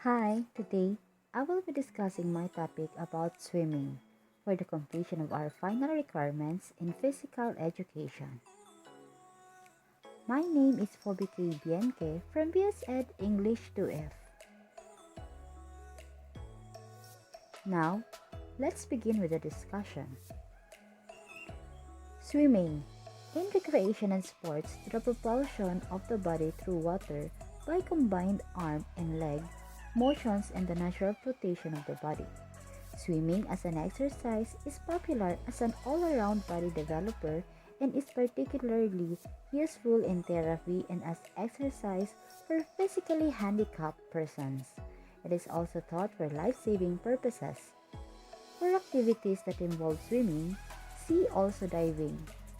Hi, today I will be discussing my topic about swimming for the completion of our final requirements in physical education. My name is Fobike Bienke from BS Ed English 2F. Now, let's begin with the discussion. Swimming in recreation and sports to the propulsion of the body through water by combined arm and leg motions and the natural flotation of the body. Swimming as an exercise is popular as an all-around body developer and is particularly useful in therapy and as exercise for physically handicapped persons. It is also thought for life-saving purposes. For activities that involve swimming, see also diving,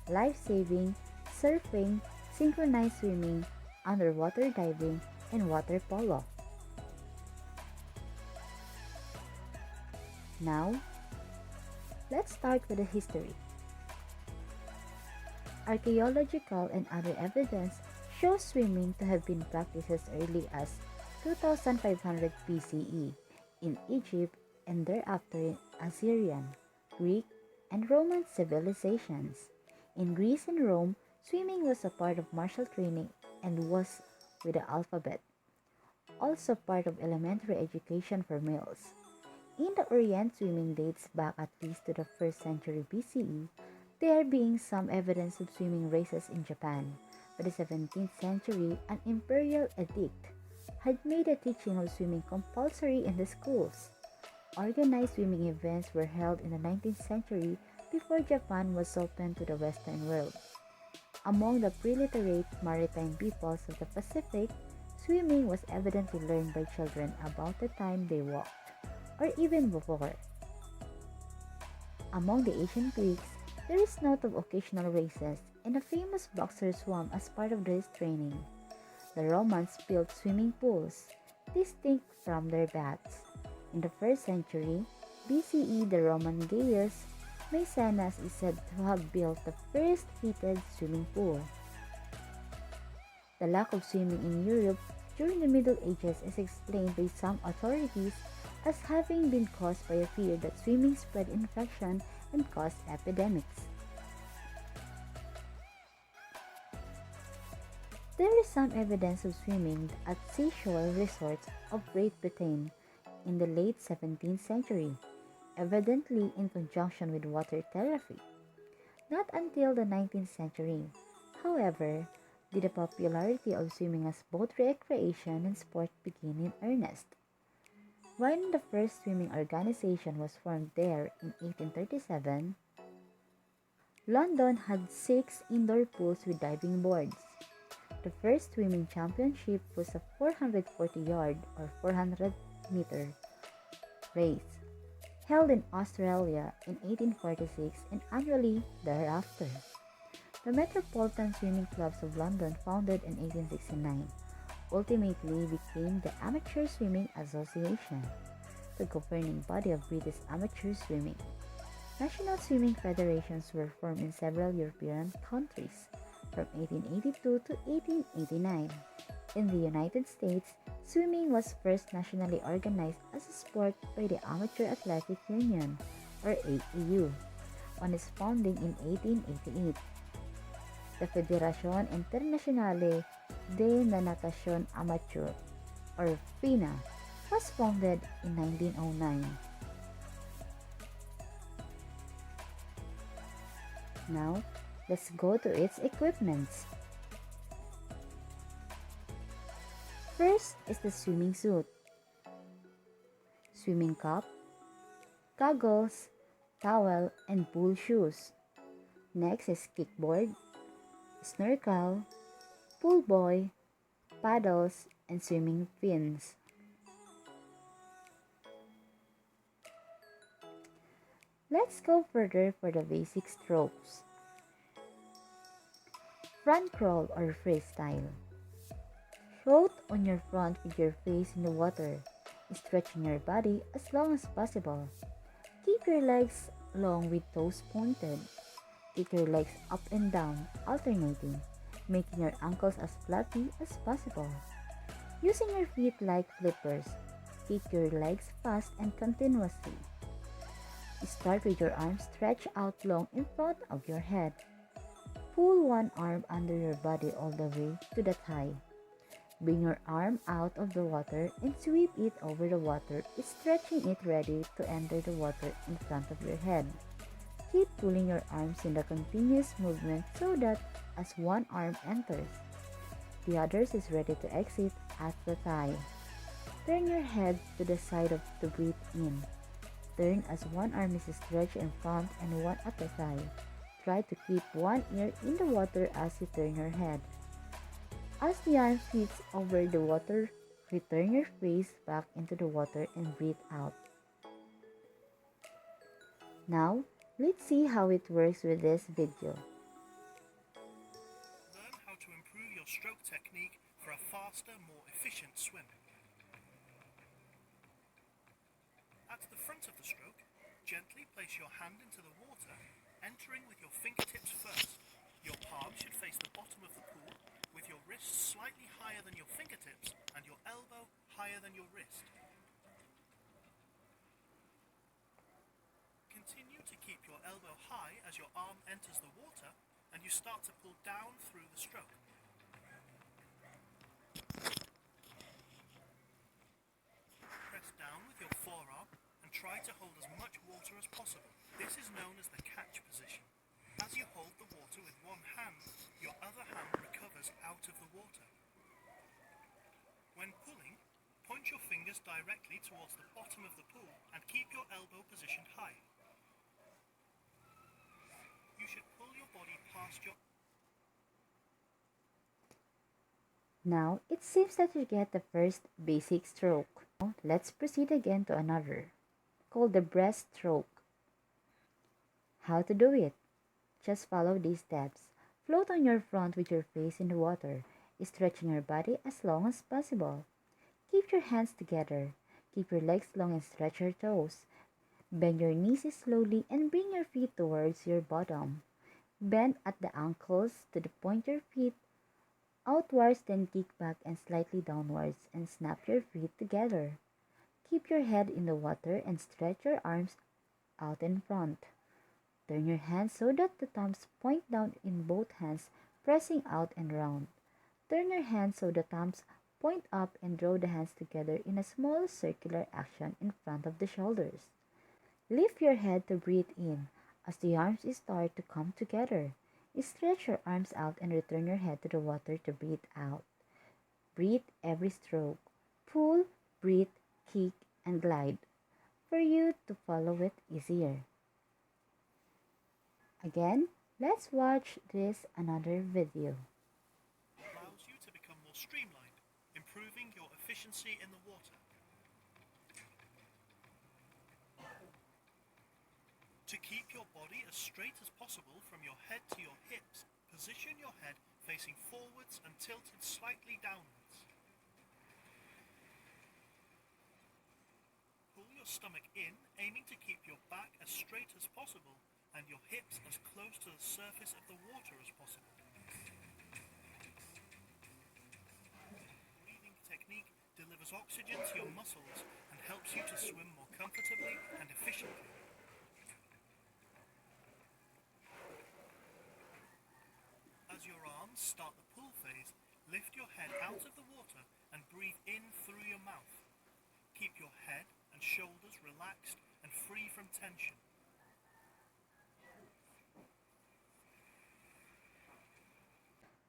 life-saving, surfing, synchronized swimming, underwater diving, and water polo. Now, let's start with the history. Archaeological and other evidence shows swimming to have been practiced as early as 2500 BCE in Egypt and thereafter in Assyrian, Greek, and Roman civilizations. In Greece and Rome, swimming was a part of martial training and was with the alphabet, also part of elementary education for males. In the Orient, swimming dates back at least to the 1st century BCE, there being some evidence of swimming races in Japan. By the 17th century, an imperial edict had made the teaching of swimming compulsory in the schools. Organized swimming events were held in the 19th century before Japan was open to the Western world. Among the preliterate maritime peoples of the Pacific, swimming was evidently learned by children about the time they walked, or even before. Among the ancient Greeks, there is note of occasional races, and a famous boxer swam as part of his training. The Romans built swimming pools, distinct from their baths. In the 1st century BCE, the Roman Gaius Maecenas is said to have built the first heated swimming pool. The lack of swimming in Europe during the Middle Ages is explained by some authorities as having been caused by a fear that swimming spread infection and caused epidemics. There is some evidence of swimming at seashore resorts of Great Britain in the late 17th century, evidently in conjunction with water therapy. Not until the 19th century, however, did the popularity of swimming as both recreation and sport begin in earnest. When the first swimming organization was formed there in 1837, London had 6 indoor pools with diving boards. The first swimming championship was a 440-yard or 400-meter race held in Australia in 1846 and annually thereafter. The Metropolitan Swimming Clubs of London, founded in 1869, ultimately became the Amateur Swimming Association, the governing body of British amateur swimming. National swimming federations were formed in several European countries from 1882 to 1889. In the United States, swimming was first nationally organized as a sport by the Amateur Athletic Union, or AAU, on its founding in 1888. The Federación Internacional de Natación Amateur, or FINA, was founded in 1909. Now, let's go to its equipments. First is the swimming suit, swimming cap, goggles, towel, and pool shoes. Next is kickboard, snorkel, pool buoy, paddles, and swimming fins. Let's go further for the basic strokes. Front crawl or freestyle. Float on your front with your face in the water, stretching your body as long as possible. Keep your legs long with toes pointed. Kick your legs up and down, alternating, making your ankles as fluffy as possible. Using your feet like flippers, Kick your legs fast and continuously. Start with your arms stretched out long in front of your head. Pull one arm under your body all the way to the thigh. Bring your arm out of the water and sweep it over the water, stretching it ready to enter the water in front of your head. Keep pulling your arms in the continuous movement so that as one arm enters, the others is ready to exit at the thigh. Turn your head to the side to breathe in. Turn as one arm is stretched in front and one at the thigh. Try to keep one ear in the water as you turn your head. As the arm fits over the water, return your face back into the water and breathe out. Now, let's see how it works with this video. Learn how to improve your stroke technique for a faster, more efficient swim. At the front of the stroke, gently place your hand into the water, entering with your fingertips first. Your palm should face the bottom of the pool, with your wrist slightly higher than your fingertips and your elbow higher than your wrist. Continue to keep your elbow high as your arm enters the water and you start to pull down through the stroke. Press down with your forearm and try to hold as much water as possible. This is known as the catch position. As you hold the water with one hand, your other hand recovers out of the water. When pulling, point your fingers directly towards the bottom of the pool and keep your elbow positioned high. You should pull your body past your... Now, it seems that you get the first basic stroke. Now, let's proceed again to another, called the breaststroke. How to do it? Just follow these steps. Float on your front with your face in the water, stretching your body as long as possible. Keep your hands together. Keep your legs long and stretch your toes. Bend your knees slowly and bring your feet towards your bottom. Bend at the ankles to the point your feet outwards, then kick back and slightly downwards and snap your feet together. Keep your head in the water and stretch your arms out in front. Turn your hands so that the thumbs point down in both hands, pressing out and round. Turn your hands so the thumbs point up and draw the hands together in a small circular action in front of the shoulders. Lift your head to breathe in as the arms start to come together. Stretch your arms out and return your head to the water to breathe out. Breathe every stroke. Pull, breathe, kick, and glide for you to follow it easier. Again, let's watch this another video. Allows you to become more streamlined, improving your efficiency in the water. To keep your body as straight as possible from your head to your hips, position your head facing forwards and tilted slightly downwards. Pull your stomach in, aiming to keep your back as straight as possible and your hips as close to the surface of the water as possible. Breathing technique delivers oxygen to your muscles and helps you to swim more comfortably and efficiently. As your arms start the pull phase, lift your head out of the water and breathe in through your mouth. Keep your head and shoulders relaxed and free from tension.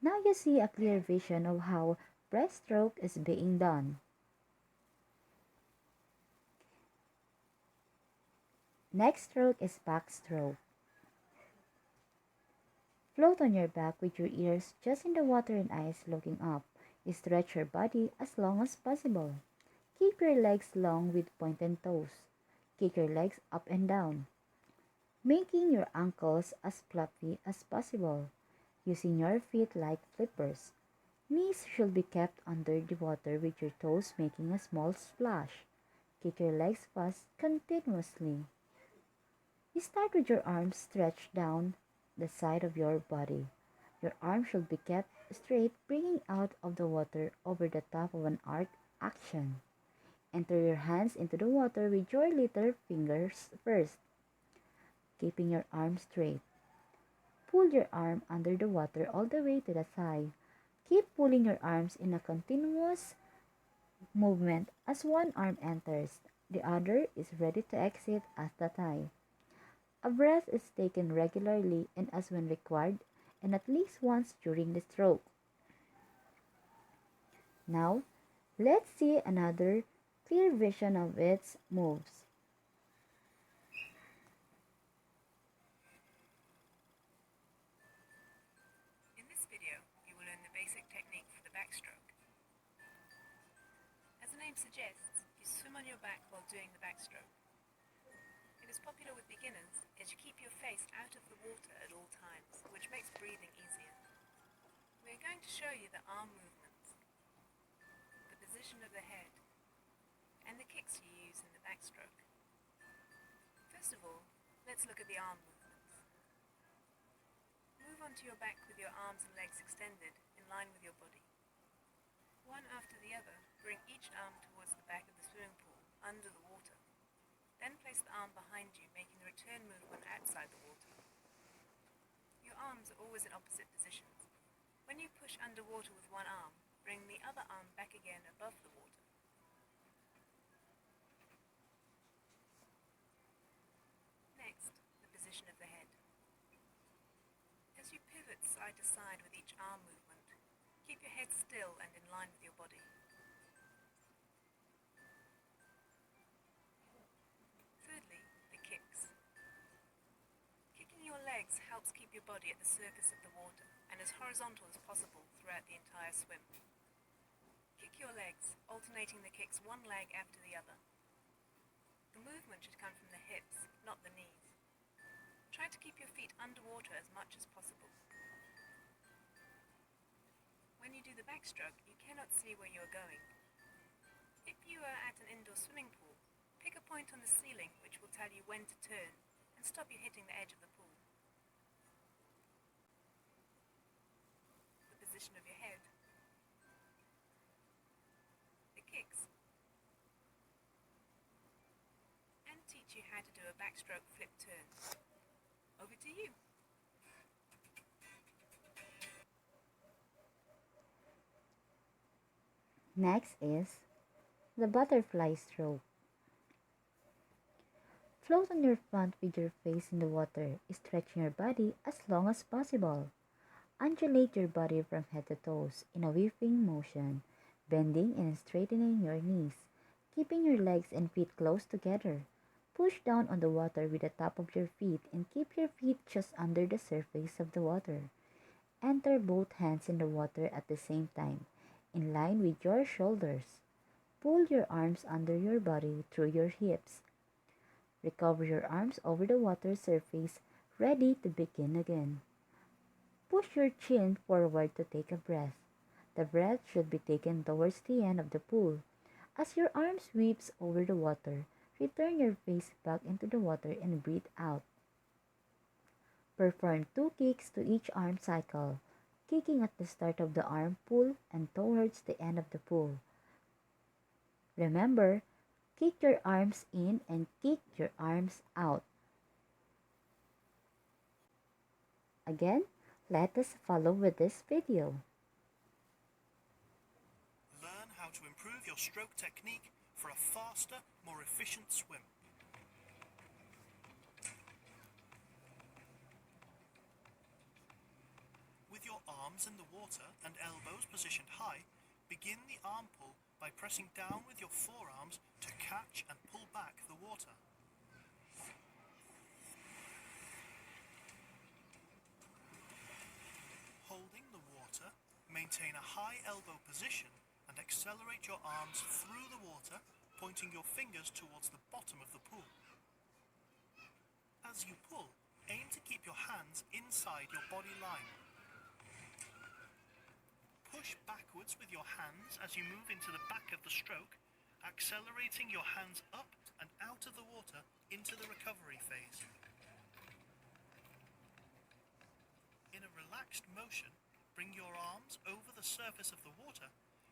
Now you see a clear vision of how breaststroke is being done. Next stroke is backstroke. Float on your back with your ears just in the water and eyes looking up. Stretch your body as long as possible. Keep your legs long with pointed toes. Kick your legs up and down, making your ankles as fluffy as possible, using your feet like flippers. Knees should be kept under the water with your toes making a small splash. Kick your legs fast continuously. You start with your arms stretched down the side of your body. Your arm should be kept straight, bringing out of the water over the top of an arc action. Enter your hands into the water with your little fingers first, keeping your arms straight. Pull your arm under the water all the way to the thigh. Keep pulling your arms in a continuous movement. As one arm enters, the other is ready to exit at the thigh. A breath is taken regularly and as when required, and at least once during the stroke. Now, let's see another clear vision of its moves. In this video, you will learn the basic technique for the backstroke. As the name suggests, you swim on your back while doing the backstroke. It is popular with beginners as you keep your face out of the water at all times, which makes breathing easier. We are going to show you the arm movements, the position of the head, and the kicks you use in the backstroke. First of all, let's look at the arm movements. Move onto your back with your arms and legs extended in line with your body. One after the other, bring each arm towards the back of the swimming pool, under the water. Then place the arm behind you, making the return movement outside the water. Your arms are always in opposite positions. When you push underwater with one arm, bring the other arm back again above the water. Next, the position of the head. As you pivot side to side with each arm movement, keep your head still and in line with your body. Thirdly, the kicks. Kicking your legs helps keep your body at the surface of the water and as horizontal as possible throughout the entire swim. Kick your legs, alternating the kicks one leg after the other. The movement should come from the hips, not the knees. Try to keep your feet underwater as much as possible. When you do the backstroke, you cannot see where you are going. If you are at an indoor swimming pool, pick a point on the ceiling which will tell you when to turn and stop you hitting the edge of the pool. The position of your head. The kicks. And teach you how to do a backstroke flip turn. Over to you. Next is the butterfly stroke. Float on your front with your face in the water, stretching your body as long as possible. Undulate your body from head to toes in a whipping motion, bending and straightening your knees, keeping your legs and feet close together. Push down on the water with the top of your feet and keep your feet just under the surface of the water. Enter both hands in the water at the same time, in line with your shoulders. Pull your arms under your body through your hips. Recover your arms over the water surface, ready to begin again. Push your chin forward to take a breath. The breath should be taken towards the end of the pool. As your arm sweeps over the water, return your face back into the water and breathe out. Perform 2 kicks to each arm cycle, kicking at the start of the arm pull and towards the end of the pull. Remember, kick your arms in and kick your arms out. Again, let us follow with this video. Learn how to improve your stroke technique for a faster, more efficient swim. With your arms in the water and elbows positioned high, begin the arm pull by pressing down with your forearms to catch and pull back the water. Holding the water, maintain a high elbow position and accelerate your arms through the water, pointing your fingers towards the bottom of the pool. As you pull, aim to keep your hands inside your body line. Push backwards with your hands as you move into the back of the stroke, accelerating your hands up and out of the water into the recovery phase. In a relaxed motion, bring your arms over the surface of the water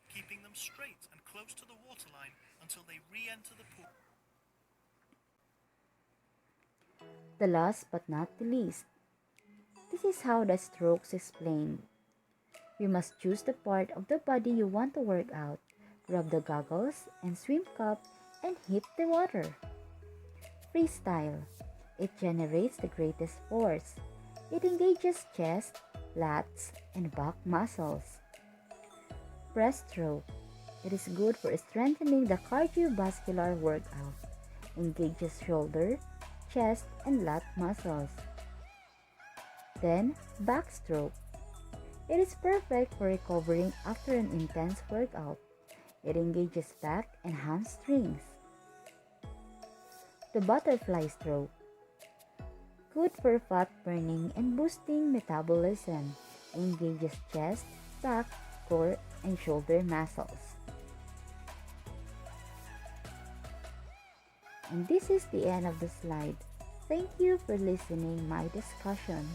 keeping them straight and close to the waterline until they re-enter the pool. The last but not the least, this is how the strokes explained. You must choose the part of the body you want to work out, grab the goggles and swim cap, and hit the water. Freestyle. It generates the greatest force. It engages chest, lats, and back muscles. Breaststroke. It is good for strengthening the cardiovascular workout. Engages shoulder, chest, and lat muscles. Then, backstroke. It is perfect for recovering after an intense workout. It engages back and hamstrings. The butterfly stroke. Good for fat burning and boosting metabolism. Engages chest, back, core, and shoulder muscles. And this is the end of the slide. Thank you for listening my discussion.